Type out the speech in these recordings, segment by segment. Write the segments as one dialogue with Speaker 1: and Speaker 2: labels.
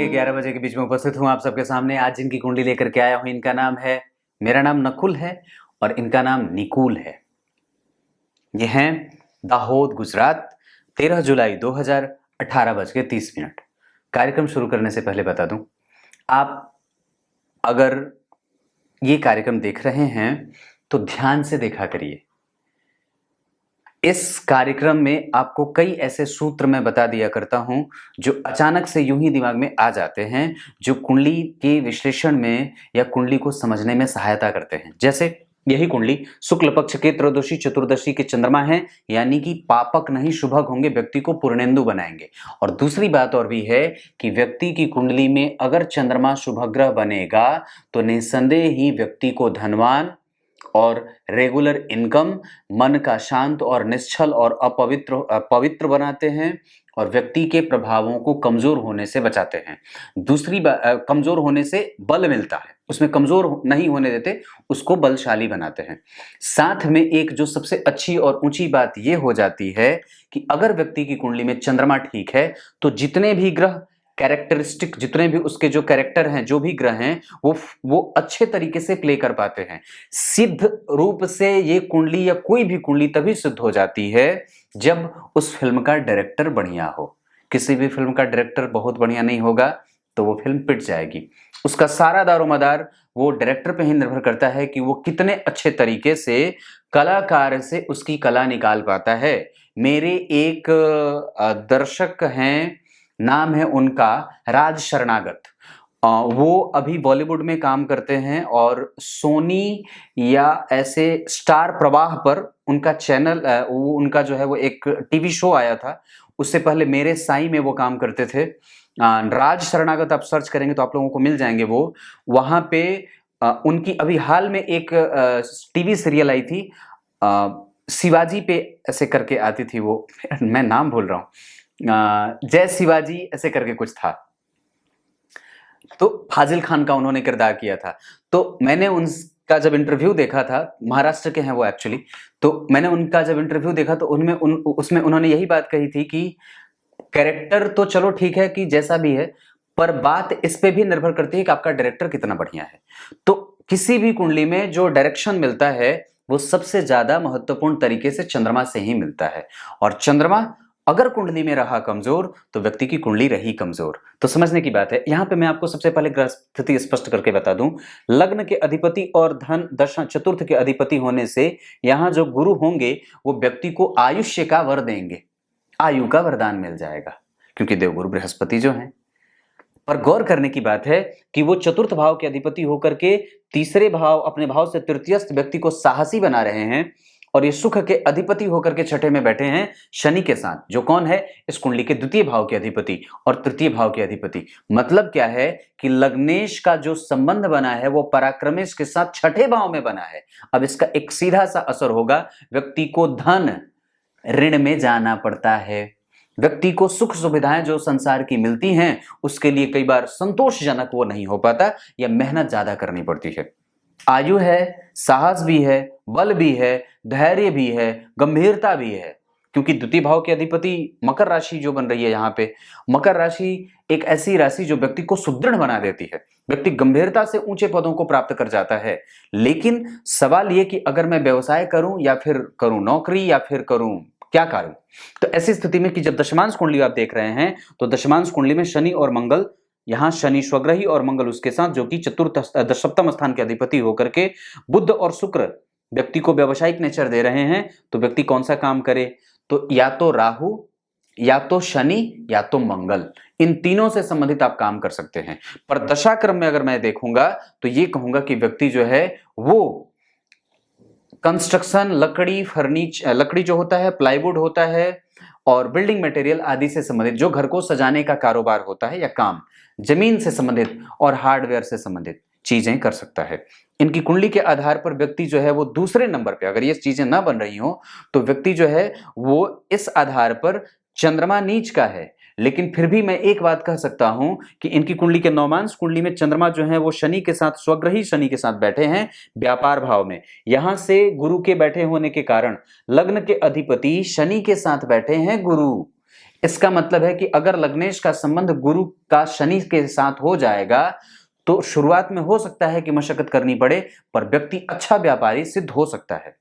Speaker 1: के 11 बजे के बीच में उपस्थित हूँ आप सबके सामने। आज जिनकी कुंडली लेकर के आया हूँ, इनका नाम है, मेरा नाम नकुल है और इनका नाम निकुल है। ये हैं दाहोद, गुजरात। 13 जुलाई 2018 बज के 30 मिनट। कार्यक्रम शुरू करने से पहले बता दूं, आप अगर ये कार्यक्रम देख रहे हैं तो ध्यान से देखा करिए। इस कार्यक्रम में आपको कई ऐसे सूत्र मैं बता दिया करता हूं जो अचानक से यूं ही दिमाग में आ जाते हैं, जो कुंडली के विश्लेषण में या कुंडली को समझने में सहायता करते हैं। जैसे यही कुंडली शुक्ल पक्ष के त्रयोदशी चतुर्दशी के चंद्रमा है, यानी कि पापक नहीं शुभक होंगे, व्यक्ति को पूर्णेंदु बनाएंगे। और दूसरी बात और भी है कि व्यक्ति की कुंडली में अगर चंद्रमा शुभग्रह बनेगा तो निस्संदेह ही व्यक्ति को धनवान और रेगुलर इनकम, मन का शांत और निश्चल और पवित्र बनाते हैं और व्यक्ति के प्रभावों को कमजोर होने से बचाते हैं। दूसरी बात, कमजोर होने से बल मिलता है, उसमें कमजोर नहीं होने देते, उसको बलशाली बनाते हैं। साथ में एक जो सबसे अच्छी और ऊंची बात यह हो जाती है कि अगर व्यक्ति की कुंडली में चंद्रमा ठीक है तो जितने भी ग्रह कैरेक्टरिस्टिक, जितने भी उसके जो कैरेक्टर हैं, जो भी ग्रह हैं, वो अच्छे तरीके से प्ले कर पाते हैं। सिद्ध रूप से ये कुंडली या कोई भी कुंडली तभी सिद्ध हो जाती है जब उस फिल्म का डायरेक्टर बढ़िया हो। किसी भी फिल्म का डायरेक्टर बहुत बढ़िया नहीं होगा तो वो फिल्म पिट जाएगी। उसका सारा दारोमदार वो डायरेक्टर पे ही निर्भर करता है कि वो कितने अच्छे तरीके से कलाकार से उसकी कला निकाल पाता है। मेरे एक दर्शक हैं, नाम है उनका राज शरणागत। वो अभी बॉलीवुड में काम करते हैं और सोनी या ऐसे स्टार प्रवाह पर उनका चैनल, वो उनका जो है वो एक टीवी शो आया था। उससे पहले मेरे साई में वो काम करते थे। राज शरणागत आप सर्च करेंगे तो आप लोगों को मिल जाएंगे। वो वहां पे उनकी अभी हाल में एक टीवी सीरियल आई थी, शिवाजी पे ऐसे करके आती थी वो, मैं नाम भूल रहा हूँ, जय शिवाजी ऐसे करके कुछ था। तो फाजिल खान का उन्होंने किरदार किया था। तो मैंने उनका जब इंटरव्यू देखा था, महाराष्ट्र के हैं वो एक्चुअली, तो मैंने उनका जब इंटरव्यू देखा तो उसमें उन्होंने यही बात कही थी कि कैरेक्टर तो चलो ठीक है कि जैसा भी है, पर बात इस पे भी निर्भर करती है कि आपका डायरेक्टर कितना बढ़िया है। तो किसी भी कुंडली में जो डायरेक्शन मिलता है वो सबसे ज्यादा महत्वपूर्ण तरीके से चंद्रमा से ही मिलता है। और चंद्रमा अगर कुंडली में रहा कमजोर तो व्यक्ति की कुंडली रही कमजोर। तो समझने की बात है। यहां पे मैं आपको सबसे पहले ग्रह स्थिति स्पष्ट करके बता दूं। लग्न के अधिपति और धन दशा चतुर्थ के अधिपति होने से यहां जो गुरु होंगे वो व्यक्ति को आयुष्य का वर देंगे, आयु का वरदान मिल जाएगा, क्योंकि देवगुरु बृहस्पति जो हैं। पर गौर करने की बात है कि वो चतुर्थ भाव के अधिपति होकर के तीसरे भाव, अपने भाव से तृतीयस्थ व्यक्ति को साहसी बना रहे हैं। और ये सुख के अधिपति होकर के छठे में बैठे हैं शनि के साथ, जो कौन है इस कुंडली के द्वितीय भाव के अधिपति और तृतीय भाव के अधिपति। मतलब क्या है कि लग्नेश का जो संबंध बना है वो पराक्रमेश के साथ छठे भाव में बना है। अब इसका एक सीधा सा असर होगा, व्यक्ति को धन ऋण में जाना पड़ता है। व्यक्ति को सुख सुविधाएं जो संसार की मिलती हैं उसके लिए कई बार संतोषजनक वो नहीं हो पाता या मेहनत ज्यादा करनी पड़ती है। आयु है, साहस भी है, बल भी है, धैर्य भी है, गंभीरता भी है, क्योंकि द्वितीय भाव के अधिपति मकर राशि जो बन रही है यहाँ पे, मकर राशि एक ऐसी राशि जो व्यक्ति को सुदृढ़ बना देती है। व्यक्ति गंभीरता से ऊंचे पदों को प्राप्त कर जाता है। लेकिन सवाल यह कि अगर मैं व्यवसाय करूं या फिर करूं नौकरी या फिर करूं क्या करूं, तो ऐसी स्थिति में कि जब दशमांश कुंडली आप देख रहे हैं तो दशमांश कुंडली में शनि और मंगल, यहां शनि स्वग्रही और मंगल उसके साथ, जो कि चतुर्थ सप्तम स्थान के अधिपति होकर के बुध और शुक्र व्यक्ति को व्यवसायिक नेचर दे रहे हैं। तो व्यक्ति कौन सा काम करे, तो या तो राहु या तो शनि या तो मंगल, इन तीनों से संबंधित आप काम कर सकते हैं। पर दशा क्रम में अगर मैं देखूंगा तो ये कहूंगा कि व्यक्ति जो है वो कंस्ट्रक्शन, लकड़ी, फर्नीचर, लकड़ी जो होता है, प्लाईवुड होता है और बिल्डिंग मटेरियल आदि से संबंधित, जो घर को सजाने का कारोबार होता है या काम, जमीन से संबंधित और हार्डवेयर से संबंधित चीजें कर सकता है। इनकी कुंडली के आधार पर व्यक्ति जो है वो दूसरे नंबर पे, अगर ये चीजें ना बन रही हो तो व्यक्ति जो है वो इस आधार पर चंद्रमा नीच का है। लेकिन फिर भी मैं एक बात कह सकता हूं कि इनकी कुंडली के नौमांश कुंडली में चंद्रमा जो है वो शनि के साथ, स्वग्रही शनि के साथ बैठे हैं व्यापार भाव में। यहां से गुरु के बैठे होने के कारण लग्न के अधिपति शनि के साथ बैठे हैं गुरु। इसका मतलब है कि अगर लग्नेश का संबंध गुरु का शनि के साथ हो जाएगा तो शुरुआत में हो सकता है कि मशक्कत करनी पड़े, पर व्यक्ति अच्छा व्यापारी सिद्ध हो सकता है।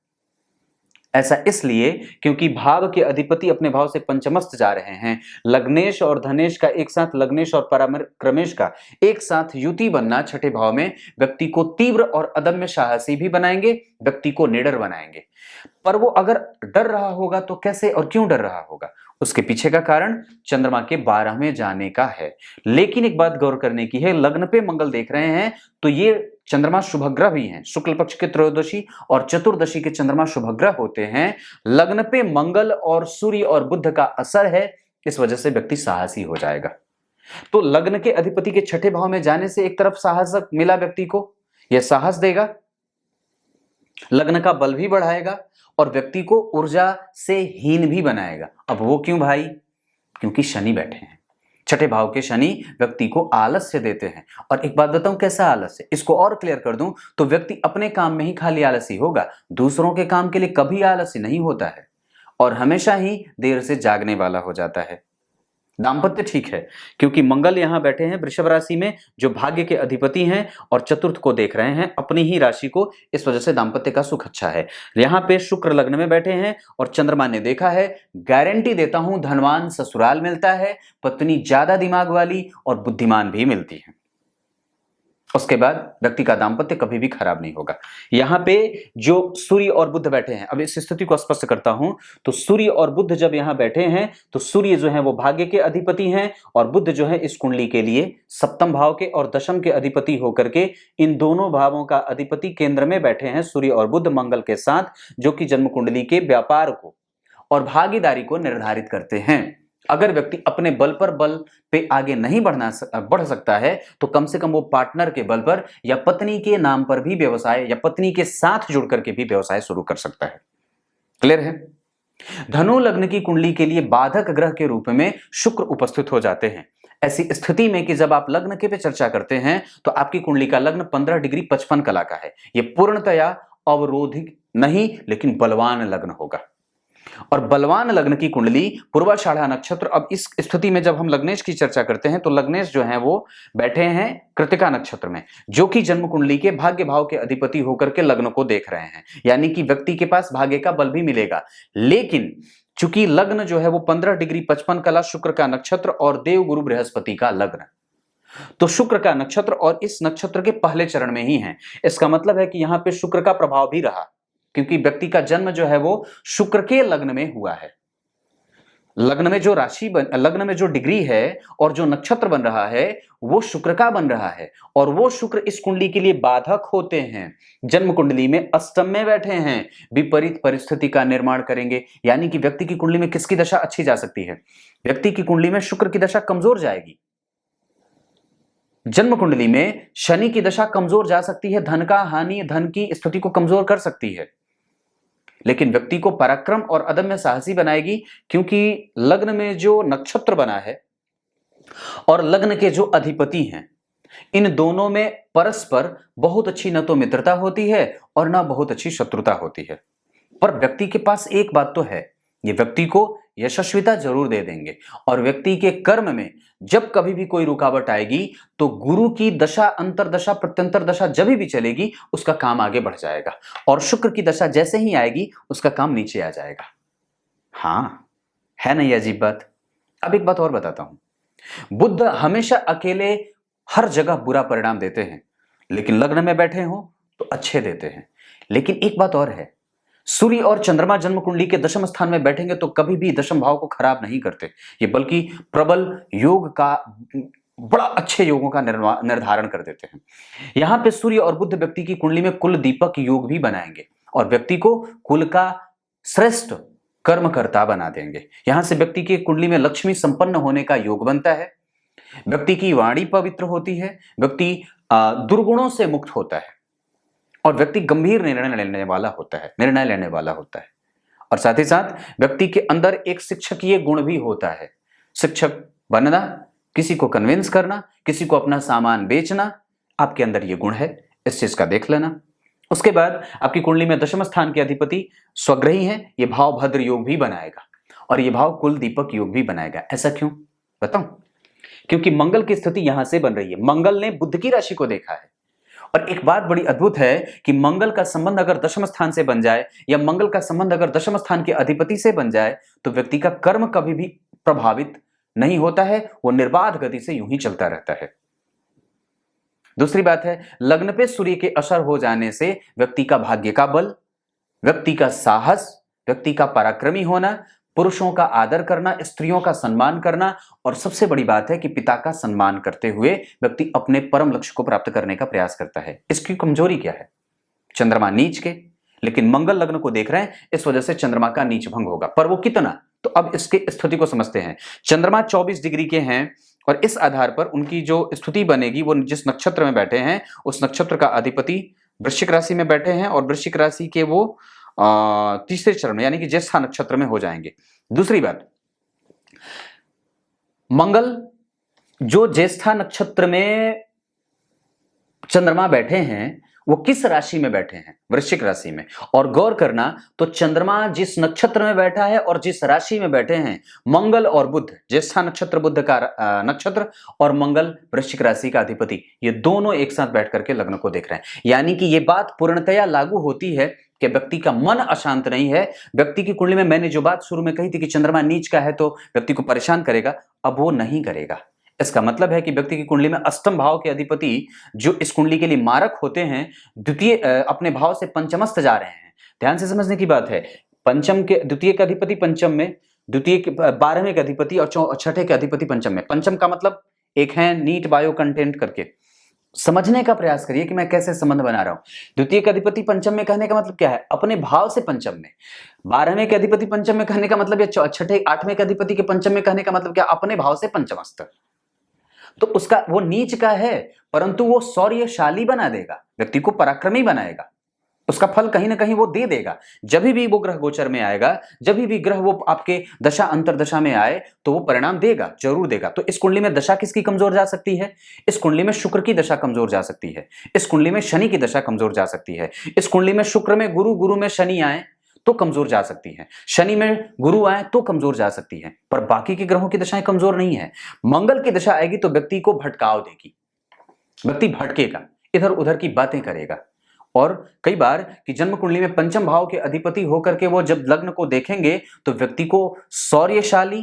Speaker 1: ऐसा इसलिए क्योंकि भाव के अधिपति अपने भाव से पंचमस्त जा रहे हैं। लग्नेश और धनेश का एक साथ, लग्नेश और पराक्रमेश का एक साथ युति बनना छठे भाव में व्यक्ति को तीव्र और अदम्य साहसी भी बनाएंगे, व्यक्ति को निडर बनाएंगे। पर वो अगर डर रहा होगा तो कैसे और क्यों डर रहा होगा? उसके पीछे का कारण चंद्रमा के 12वें जाने का है। लेकिन एक बात गौर करने की है, लग्न पे मंगल देख रहे हैं तो ये चंद्रमा शुभग्रह भी हैं। शुक्ल पक्ष के त्रयोदशी और चतुर्दशी के चंद्रमा शुभग्रह होते हैं। लग्न पे मंगल और सूर्य और बुध का असर है, इस वजह से व्यक्ति साहसी हो जाएगा। तो लग्न के अधिपति के छठे भाव में जाने से एक तरफ साहस मिला व्यक्ति को, यह साहस देगा, लग्न का बल भी बढ़ाएगा और व्यक्ति को ऊर्जा से हीन भी बनाएगा। अब वो क्यों भाई? क्योंकि शनि बैठे हैं। छठे भाव के शनि व्यक्ति को आलस्य देते हैं। और एक बात बताऊं, कैसा आलस्य, इसको और क्लियर कर दूं तो व्यक्ति अपने काम में ही खाली आलसी होगा, दूसरों के काम के लिए कभी आलस्य नहीं होता है और हमेशा ही देर से जागने वाला हो जाता है। दाम्पत्य ठीक है क्योंकि मंगल यहां बैठे हैं वृषभ राशि में, जो भाग्य के अधिपति हैं और चतुर्थ को देख रहे हैं, अपनी ही राशि को, इस वजह से दाम्पत्य का सुख अच्छा है। यहां पे शुक्र लग्न में बैठे हैं और चंद्रमा ने देखा है, गारंटी देता हूं धनवान ससुराल मिलता है, पत्नी ज्यादा दिमाग वाली और बुद्धिमान भी मिलती है। उसके बाद व्यक्ति का दाम्पत्य कभी भी खराब नहीं होगा। यहां पे जो सूर्य और बुध बैठे हैं, अब इस स्थिति को स्पष्ट करता हूं, तो सूर्य और बुध जब यहां बैठे हैं तो सूर्य जो है वो भाग्य के अधिपति हैं और बुध जो है इस कुंडली के लिए सप्तम भाव के और दशम के अधिपति होकर के इन दोनों भावों का अधिपति केंद्र में बैठे हैं सूर्य और बुध मंगल के साथ, जो कि जन्म कुंडली के व्यापार को और भागीदारी को निर्धारित करते हैं। अगर व्यक्ति अपने बल पे आगे नहीं बढ़ सकता है तो कम से कम वो पार्टनर के बल पर या पत्नी के नाम पर भी व्यवसाय या पत्नी के साथ जुड़ करके भी व्यवसाय शुरू कर सकता है। क्लियर है? धनु लग्न की कुंडली के लिए बाधक ग्रह के रूप में शुक्र उपस्थित हो जाते हैं। ऐसी स्थिति में कि जब आप लग्न के पे चर्चा करते हैं तो आपकी कुंडली का लग्न 15 डिग्री 55 कला का है। यह पूर्णतया अवरोधिक नहीं लेकिन बलवान लग्न होगा। और बलवान लग्न की कुंडली पूर्वाषाढ़ा नक्षत्र, अब इस स्थिति में जब हम लग्नेश की चर्चा करते हैं तो लग्नेश जो है वो बैठे हैं कृतिका नक्षत्र में, जो कि जन्म कुंडली के भाग्य भाव के अधिपति होकर के लग्न को देख रहे हैं, यानी कि व्यक्ति के पास भाग्य का बल भी मिलेगा। लेकिन चूंकि लग्न जो है वो 15 डिग्री 55 कला शुक्र का नक्षत्र और देव गुरु बृहस्पति का लग्न, तो शुक्र का नक्षत्र और इस नक्षत्र के पहले चरण में ही है। इसका मतलब है कि यहां पे शुक्र का प्रभाव भी रहा, क्योंकि व्यक्ति का जन्म जो है वो शुक्र के लग्न में हुआ है। लग्न में जो लग्न में जो डिग्री है और जो नक्षत्र बन रहा है वो शुक्र का बन रहा है, और वो शुक्र इस कुंडली के लिए बाधक होते हैं। जन्म कुंडली में अष्टम में बैठे हैं, विपरीत परिस्थिति का निर्माण करेंगे। यानी कि व्यक्ति की कुंडली में किसकी दशा अच्छी जा सकती है? व्यक्ति की कुंडली में शुक्र की दशा कमजोर जाएगी। जन्म कुंडली में शनि की दशा कमजोर जा सकती है, धन का हानि, धन की स्थिति को कमजोर कर सकती है। लेकिन व्यक्ति को पराक्रम और अदम्य साहसी बनाएगी, क्योंकि लग्न में जो नक्षत्र बना है और लग्न के जो अधिपति हैं, इन दोनों में परस्पर बहुत अच्छी न तो मित्रता होती है और न बहुत अच्छी शत्रुता होती है। पर व्यक्ति के पास एक बात तो है, ये व्यक्ति को यशस्विता जरूर दे देंगे। और व्यक्ति के कर्म में जब कभी भी कोई रुकावट आएगी तो गुरु की दशा, अंतरदशा, प्रत्यंतर दशा जब भी चलेगी उसका काम आगे बढ़ जाएगा, और शुक्र की दशा जैसे ही आएगी उसका काम नीचे आ जाएगा। हाँ, है नहीं अजीब बात? अब एक बात और बताता हूं। बुध हमेशा अकेले हर जगह बुरा परिणाम देते हैं, लेकिन लग्न में बैठे हो तो अच्छे देते हैं। लेकिन एक बात और है, सूर्य और चंद्रमा जन्म कुंडली के दशम स्थान में बैठेंगे तो कभी भी दशम भाव को खराब नहीं करते, ये बल्कि प्रबल योग का, बड़ा अच्छे योगों का निर्धारण कर देते हैं। यहां पे सूर्य और बुध व्यक्ति की कुंडली में कुल दीपक योग भी बनाएंगे और व्यक्ति को कुल का श्रेष्ठ कर्मकर्ता बना देंगे। यहां से व्यक्ति की कुंडली में लक्ष्मी संपन्न होने का योग बनता है, व्यक्ति की वाणी पवित्र होती है, व्यक्ति दुर्गुणों से मुक्त होता है और व्यक्ति गंभीर निर्णय लेने वाला होता है। और साथ ही साथ व्यक्ति के अंदर एक शिक्षकीय गुण भी होता है। शिक्षक बनना, किसी को कन्विंस करना, किसी को अपना सामान बेचना, आपके अंदर ये गुण है, इस चीज का देख लेना। उसके बाद आपकी कुंडली में दशम स्थान के अधिपति स्वग्रही हैं, ये भाव भद्र योग भी बनाएगा। और ये भाव कुल दीपक योग भी बनाएगा। ऐसा क्यों बताऊं? क्योंकि मंगल की स्थिति यहां से बन रही है। मंगल ने बुध की राशि को देखा है और एक बात बड़ी अद्भुत है कि मंगल का संबंध अगर दशम स्थान से बन जाए या मंगल का संबंध अगर दशम स्थान के अधिपति से बन जाए तो व्यक्ति का कर्म कभी भी प्रभावित नहीं होता है, वो निर्बाध गति से यूं ही चलता रहता है। दूसरी बात है, लग्न पे सूर्य के असर हो जाने से व्यक्ति का भाग्य का बल, व्यक्ति का साहस, व्यक्ति का पराक्रमी होना, पुरुषों का आदर करना, स्त्रियों का सम्मान करना और सबसे बड़ी बात है कि पिता का सम्मान करते हुए व्यक्ति अपने परम लक्ष्य को प्राप्त करने का प्रयास करता है। इसकी कमजोरी क्या है? चंद्रमा नीच के, लेकिन मंगल लग्न को देख रहे हैं, इस वजह से चंद्रमा का नीच भंग होगा। पर वो कितना, तो अब इसके स्थिति को समझते हैं। चंद्रमा 24 डिग्री के हैं और इस आधार पर उनकी जो स्थिति बनेगी, वो जिस नक्षत्र में बैठे हैं उस नक्षत्र का अधिपति वृश्चिक राशि में बैठे हैं और वृश्चिक राशि के वो तीसरे चरण यानी कि ज्येष्ठा नक्षत्र में हो जाएंगे। दूसरी बात, मंगल जो ज्येष्ठा नक्षत्र में चंद्रमा बैठे हैं वो किस राशि में बैठे हैं? वृश्चिक राशि में। और गौर करना, तो चंद्रमा जिस नक्षत्र में बैठा है और जिस राशि में बैठे हैं, मंगल और बुध, ज्येष्ठा नक्षत्र बुध का नक्षत्र और मंगल वृश्चिक राशि का अधिपति, ये दोनों एक साथ बैठ करके लग्न को देख रहे हैं। यानी कि ये बात पूर्णतया लागू होती है कि व्यक्ति का मन अशांत नहीं है। व्यक्ति की कुंडली में मैंने जो बात शुरू में कही थी कि चंद्रमा नीच का है तो व्यक्ति को परेशान करेगा, अब वो नहीं करेगा। इसका मतलब है कि व्यक्ति की कुंडली में अष्टम भाव के अधिपति जो इस कुंडली के लिए मारक होते हैं, द्वितीय अपने भाव से पंचमस्थ जा रहे हैं। ध्यान से समझने की बात है, पंचम के द्वितीय के अधिपति पंचम में, द्वितीय के 12वें के अधिपति और छठे के अधिपति पंचम में। पंचम का मतलब एक है नीट बायो कंटेंट करके समझने का प्रयास करिए कि मैं कैसे संबंध बना रहा हूं। द्वितीय का अधिपति पंचम में कहने का मतलब क्या है? अपने भाव से पंचम में। 12वें के अधिपति पंचम में कहने का मतलब, या छठे 8वें के अधिपति के पंचम में कहने का मतलब क्या? अपने भाव से पंचमस्थ। तो उसका वो नीच का है, परंतु वो शौर्यशाली बना देगा, व्यक्ति को पराक्रमी बनाएगा, उसका फल कहीं ना कहीं वो दे देगा। जब भी वो ग्रह गोचर में आएगा, जब भी ग्रह वो आपके दशा अंतरदशा में आए तो वो परिणाम देगा, जरूर देगा। तो इस कुंडली में दशा किसकी कमजोर जा सकती है? इस कुंडली में शुक्र की दशा कमजोर जा सकती है, इस कुंडली में शनि की दशा कमजोर जा सकती है, इस कुंडली में शुक्र में गुरु, गुरु में शनि आए तो कमजोर जा सकती है, शनि में गुरु आए तो कमजोर जा सकती है, पर बाकी के ग्रहों की दशाएं कमजोर नहीं है। मंगल की दशा आएगी तो व्यक्ति को भटकाव देगी, व्यक्ति भटकेगा, इधर उधर की बातें करेगा। और कई बार कि जन्म कुंडली में पंचम भाव के अधिपति होकर के वो जब लग्न को देखेंगे तो व्यक्ति को शौर्यशाली,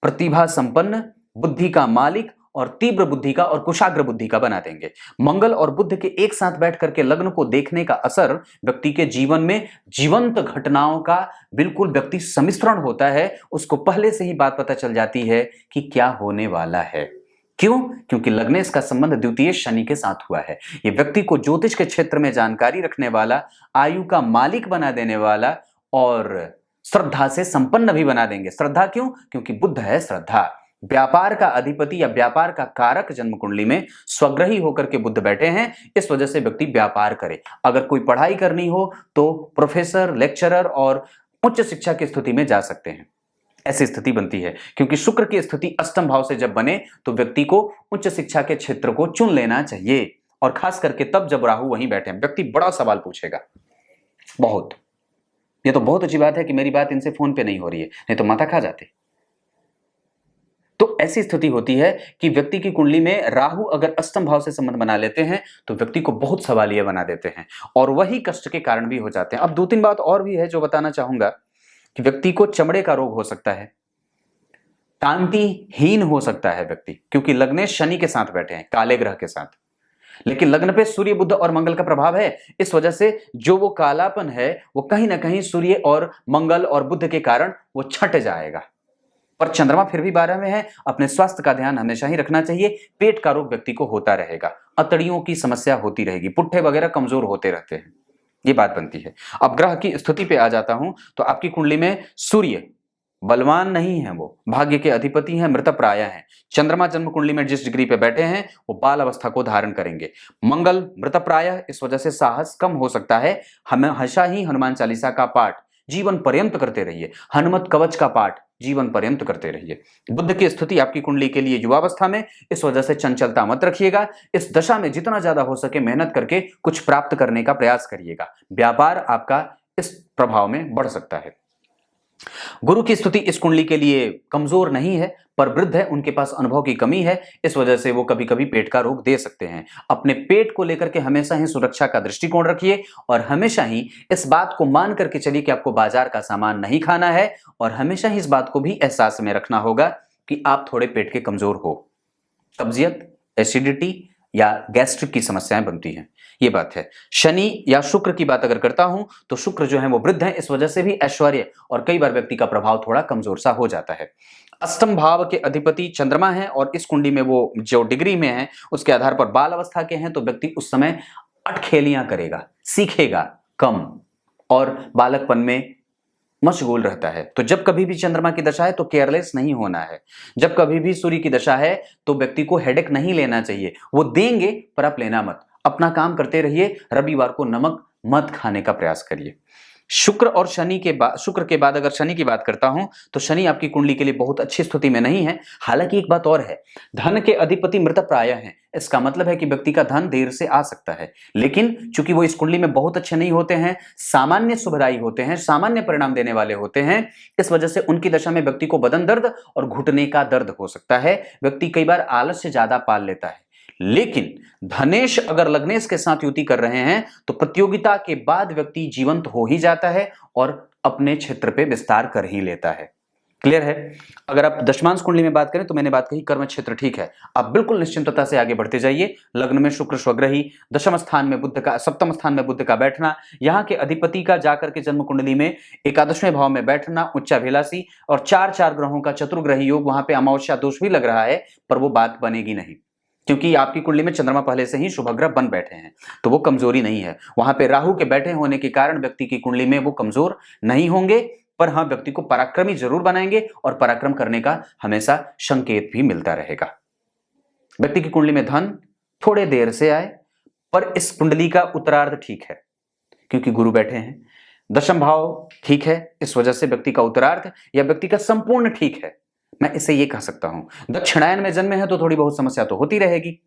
Speaker 1: प्रतिभा संपन्न, बुद्धि का मालिक और तीव्र बुद्धि का और कुशाग्र बुद्धि का बना देंगे। मंगल और बुध के एक साथ बैठ करके लग्न को देखने का असर व्यक्ति के जीवन में जीवंत घटनाओं का बिल्कुल व्यक्ति सम्मिश्रण होता है, उसको पहले से ही बात पता चल जाती है कि क्या होने वाला है। क्यों? क्योंकि लग्नेश का संबंध द्वितीय शनि के साथ हुआ है। ये व्यक्ति को ज्योतिष के क्षेत्र में जानकारी रखने वाला, आयु का मालिक बना देने वाला और श्रद्धा से संपन्न भी बना देंगे। श्रद्धा क्यों? क्योंकि बुध है श्रद्धा। व्यापार का अधिपति या व्यापार का कारक जन्म कुंडली में स्वग्रही होकर के बुध बैठे हैं, इस वजह से व्यक्ति व्यापार करे। अगर कोई पढ़ाई करनी हो तो प्रोफेसर, लेक्चरर और उच्च शिक्षा की स्थिति में जा सकते हैं। ऐसी स्थिति बनती है क्योंकि शुक्र की स्थिति अष्टम भाव से जब बने तो व्यक्ति को उच्च शिक्षा के क्षेत्र को चुन लेना चाहिए, और खास करके तब जब राहु वहीं बैठे। व्यक्ति बड़ा सवाल पूछेगा बहुत। ये तो बहुत अच्छी बात है कि मेरी बात इनसे फोन पे नहीं हो रही है, नहीं तो माथा खा जाते। तो ऐसी स्थिति होती है कि व्यक्ति की कुंडली में राहु अगर अष्टम भाव से संबंध बना लेते हैं तो व्यक्ति को बहुत सवालिया बना देते हैं और वही कष्ट के कारण भी हो जाते हैं। अब 2-3 बात और भी है जो बताना चाहूंगा कि व्यक्ति को चमड़े का रोग हो सकता है, कांतिहीन हो सकता है व्यक्ति, क्योंकि लग्नेश शनि के साथ बैठे हैं, काले ग्रह के साथ। लेकिन लग्न पे सूर्य, बुध और मंगल का प्रभाव है, इस वजह से जो वो कालापन है वो कहीं ना कहीं सूर्य और मंगल और बुध के कारण वो छट जाएगा। पर चंद्रमा फिर भी 12 में है। अपने स्वास्थ्य का ध्यान हमेशा ही रखना चाहिए। पेट का रोग व्यक्ति को होता रहेगा, अतड़ियों की समस्या होती रहेगी, पुट्ठे वगैरह कमजोर होते रहते हैं, ये बात बनती है। अब ग्रह की स्थिति पे आ जाता हूं तो आपकी कुंडली में सूर्य बलवान नहीं है, वो भाग्य के अधिपति हैं, मृतप्राय हैं। चंद्रमा जन्म कुंडली में जिस डिग्री पे बैठे हैं वो बाल अवस्था को धारण करेंगे। मंगल मृतप्राय, इस वजह से साहस कम हो सकता है। हमेशा ही हनुमान चालीसा का पाठ जीवन पर्यंत करते रहिए, हनुमत कवच का पाठ जीवन पर्यंत करते रहिए। बुध की स्थिति आपकी कुंडली के लिए युवावस्था में, इस वजह से चंचलता मत रखिएगा। इस दशा में जितना ज्यादा हो सके मेहनत करके कुछ प्राप्त करने का प्रयास करिएगा। व्यापार आपका इस प्रभाव में बढ़ सकता है। गुरु की स्थिति इस कुंडली के लिए कमजोर नहीं है, पर वृद्ध है, उनके पास अनुभव की कमी है, इस वजह से वो कभी कभी पेट का रोग दे सकते हैं। अपने पेट को लेकर के हमेशा ही सुरक्षा का दृष्टिकोण रखिए और हमेशा ही इस बात को मान करके चलिए कि आपको बाजार का सामान नहीं खाना है, और हमेशा ही इस बात को भी एहसास में रखना होगा कि आप थोड़े पेट के कमजोर हो। कब्जियत, एसिडिटी या गैस्ट्रिक की समस्याएं बनती हैं, ये बात है। शनि या शुक्र की बात अगर करता हूं तो शुक्र जो है वो वृद्ध है, इस वजह से भी ऐश्वर्य और कई बार व्यक्ति का प्रभाव थोड़ा कमजोर सा हो जाता है। अष्टम भाव के अधिपति चंद्रमा है और इस कुंडली में वो जो डिग्री में है उसके आधार पर बाल अवस्था के हैं, तो व्यक्ति उस समय अटखेलियां करेगा, सीखेगा कम और बालकपन में मशगूल रहता है। तो जब कभी भी चंद्रमा की दशा है तो केयरलेस नहीं होना है। जब कभी भी सूर्य की दशा है तो व्यक्ति को हेडेक नहीं लेना चाहिए, वो देंगे पर आप लेना मत, अपना काम करते रहिए। रविवार को नमक मत खाने का प्रयास करिए। शुक्र और शनि के बाद, शुक्र के बाद अगर शनि की बात करता हूं तो शनि आपकी कुंडली के लिए बहुत अच्छी स्थिति में नहीं है। हालांकि एक बात और है, धन के अधिपति मृतप्राय हैं, इसका मतलब है कि व्यक्ति का धन देर से आ सकता है, लेकिन चूंकि वो इस कुंडली में बहुत अच्छे नहीं होते हैं, सामान्य शुभदायी होते हैं, सामान्य परिणाम देने वाले होते हैं, इस वजह से उनकी दशा में व्यक्ति को बदन दर्द और घुटने का दर्द हो सकता है। व्यक्ति कई बार आलस्य ज्यादा पाल लेता है। लेकिन धनेश अगर लग्नेश के साथ युति कर रहे हैं तो प्रतियोगिता के बाद व्यक्ति जीवंत हो ही जाता है और अपने क्षेत्र पे विस्तार कर ही लेता है। क्लियर है? अगर आप दशमांश कुंडली में बात करें तो मैंने बात कही कर्म क्षेत्र ठीक है, आप बिल्कुल निश्चिंतता से आगे बढ़ते जाइए। लग्न में शुक्र स्वग्रही, दशम स्थान में बुध का, सप्तम स्थान में बुध का बैठना, यहाँ के अधिपति का जाकर के जन्म कुंडली में एकादशवें भाव में बैठना, उच्चाभिलाषी और चार चार ग्रहों का चतुर्ग्रही योग, वहां पे अमावस्या दोष भी लग रहा है, पर वो बात बनेगी नहीं, क्योंकि आपकी कुंडली में चंद्रमा पहले से ही शुभग्रह बन बैठे हैं, तो वो कमजोरी नहीं है। वहां पे राहु के बैठे होने के कारण व्यक्ति की कुंडली में वो कमजोर नहीं होंगे, पर हाँ व्यक्ति को पराक्रमी जरूर बनाएंगे और पराक्रम करने का हमेशा संकेत भी मिलता रहेगा। व्यक्ति की कुंडली में धन थोड़े देर से आए, पर इस कुंडली का उत्तरार्ध ठीक है क्योंकि गुरु बैठे हैं, दशम भाव ठीक है, इस वजह से व्यक्ति का उत्तरार्ध या व्यक्ति का संपूर्ण ठीक है, मैं इसे ये कह सकता हूं। दक्षिणायन में जन्मे हैं तो थोड़ी बहुत समस्या तो होती रहेगी।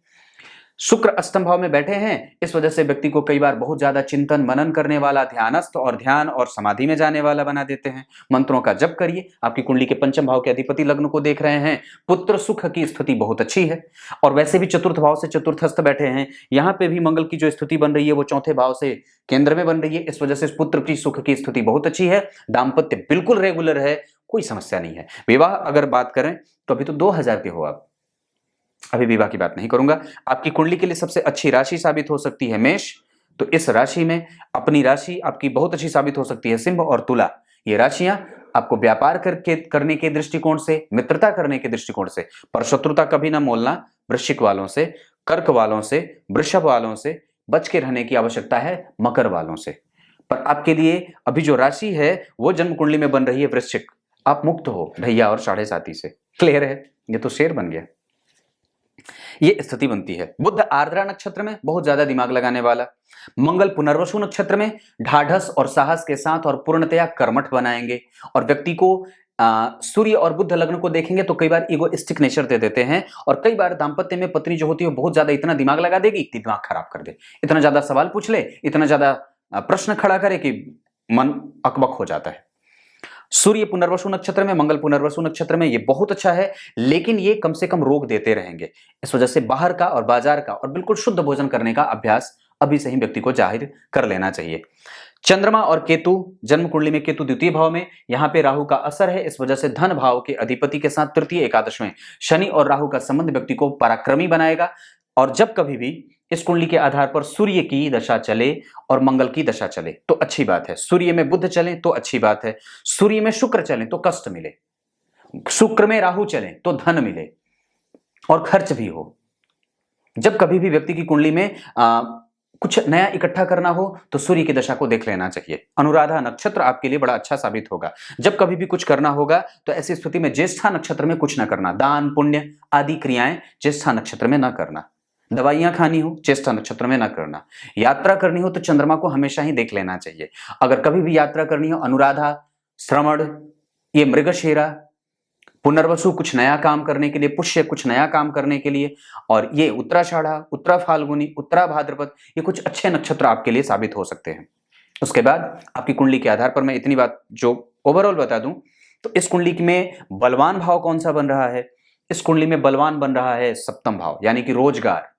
Speaker 1: शुक्र अष्टम भाव में बैठे हैं, इस वजह से व्यक्ति को कई बार बहुत ज्यादा चिंतन मनन करने वाला, ध्यानस्थ और ध्यान और समाधि में जाने वाला बना देते हैं। मंत्रों का जप करिए। आपकी कुंडली के पंचम भाव के अधिपति लग्न को देख रहे हैं, पुत्र सुख की स्थिति बहुत अच्छी है और वैसे भी चतुर्थ भाव से चतुर्थस्थ बैठे हैं, यहाँ पे भी मंगल की जो स्थिति बन रही है वो चौथे भाव से केंद्र में बन रही है, इस वजह से पुत्र की सुख की स्थिति बहुत अच्छी है। दाम्पत्य बिल्कुल रेगुलर है, कोई समस्या नहीं है। विवाह अगर बात करें तो अभी तो 2000 के हो आप, अभी विवाह की बात नहीं करूंगा। आपकी कुंडली के लिए सबसे अच्छी राशि साबित हो सकती है मेष, तो इस राशि में अपनी राशि आपकी बहुत अच्छी साबित हो सकती है सिंह और तुला। ये राशियां आपको व्यापार करने के दृष्टिकोण से, मित्रता करने के दृष्टिकोण से, पर शत्रुता कभी ना मोलना। वृश्चिक वालों से, कर्क वालों से, वृषभ वालों से बच के रहने की आवश्यकता है, मकर वालों से। पर आपके लिए अभी जो राशि है वो जन्म कुंडली में बन रही है वृश्चिक, आप मुक्त हो भैया और साढ़े साथी से। क्लियर है? ये तो शेर बन गया। ये स्थिति बनती है। बुध आर्द्रा नक्षत्र में बहुत ज्यादा दिमाग लगाने वाला, मंगल पुनर्वसु नक्षत्र में ढाढ़स और साहस के साथ और पूर्णतया कर्मठ बनाएंगे और व्यक्ति को सूर्य और बुध लग्न को देखेंगे तो कई बार इगोइस्टिक नेचर दे देते हैं और कई बार दाम्पत्य में पत्नी जो होती है बहुत ज्यादा इतना दिमाग लगा देगी कि दिमाग खराब कर दे, इतना ज्यादा सवाल पूछ ले, इतना ज्यादा प्रश्न खड़ा करे कि मन अकबक हो जाता है। सूर्य पुनर्वसु नक्षत्र में, मंगल पुनर्वसु नक्षत्र में, ये बहुत अच्छा है, लेकिन ये कम से कम रोक देते रहेंगे। इस वजह से बाहर का और बाजार का और बिल्कुल शुद्ध भोजन करने का अभ्यास अभी से ही व्यक्ति को जाहिर कर लेना चाहिए। चंद्रमा और केतु, जन्म कुंडली में केतु द्वितीय भाव में, यहाँ पे राहु का असर है, इस वजह से धन भाव के अधिपति के साथ तृतीय एकादश में शनि और राहु का संबंध व्यक्ति को पराक्रमी बनाएगा। और जब कभी भी इस कुंडली के आधार पर सूर्य की दशा चले और मंगल की दशा चले तो अच्छी बात है, सूर्य में बुध चले तो अच्छी बात है, सूर्य में शुक्र चले तो कष्ट मिले, शुक्र में राहु चले तो धन मिले और खर्च भी हो। जब कभी भी व्यक्ति की कुंडली में कुछ नया इकट्ठा करना हो तो सूर्य की दशा को देख लेना चाहिए। अनुराधा नक्षत्र आपके लिए बड़ा अच्छा साबित होगा। जब कभी भी कुछ करना होगा तो ऐसी स्थिति में ज्येष्ठा नक्षत्र में कुछ ना करना, दान पुण्य आदि क्रियाएं ज्येष्ठा नक्षत्र में ना करना, दवाइयां खानी हो ज्येष्ठा नक्षत्र में ना करना, यात्रा करनी हो तो चंद्रमा को हमेशा ही देख लेना चाहिए। अगर कभी भी यात्रा करनी हो, अनुराधा, श्रवण, ये मृगशिरा, पुनर्वसु कुछ नया काम करने के लिए, पुष्य कुछ नया काम करने के लिए, और ये उत्तराषाढ़ा, उत्तरा फाल्गुनी, उत्तरा भाद्रपद, ये कुछ अच्छे नक्षत्र आपके लिए साबित हो सकते हैं। उसके बाद आपकी कुंडली के आधार पर मैं इतनी बात जो ओवरऑल बता दूं तो इस कुंडली में बलवान भाव कौन सा बन रहा है? इस कुंडली में बलवान बन रहा है सप्तम भाव, यानी कि रोजगार,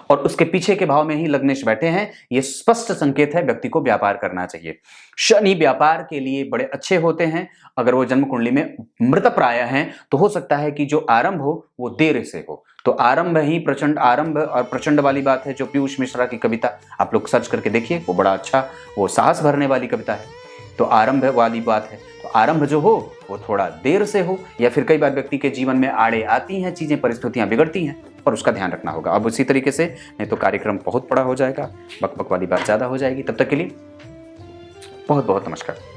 Speaker 1: और उसके पीछे के भाव में ही लग्नेश बैठे हैं। यह स्पष्ट संकेत है व्यक्ति को व्यापार करना चाहिए। शनि व्यापार के लिए बड़े अच्छे होते हैं। अगर वो जन्म कुंडली में मृतप्राय हैं तो हो सकता है कि जो आरंभ हो वो देर से हो। तो आरंभ ही प्रचंड, आरंभ और प्रचंड वाली बात है जो पीयूष मिश्रा की कविता आप लोग सर्च करके देखिए, वो बड़ा अच्छा, वो साहस भरने वाली कविता है। तो आरंभ वाली बात है, तो आरंभ जो हो वो थोड़ा देर से हो, या फिर कई बार व्यक्ति के जीवन में आड़े आती हैं चीजें, परिस्थितियां बिगड़ती हैं, और उसका ध्यान रखना होगा। अब उसी तरीके से नहीं तो कार्यक्रम बहुत बड़ा हो जाएगा, बकबक वाली बात ज्यादा हो जाएगी। तब तक के लिए बहुत बहुत नमस्कार।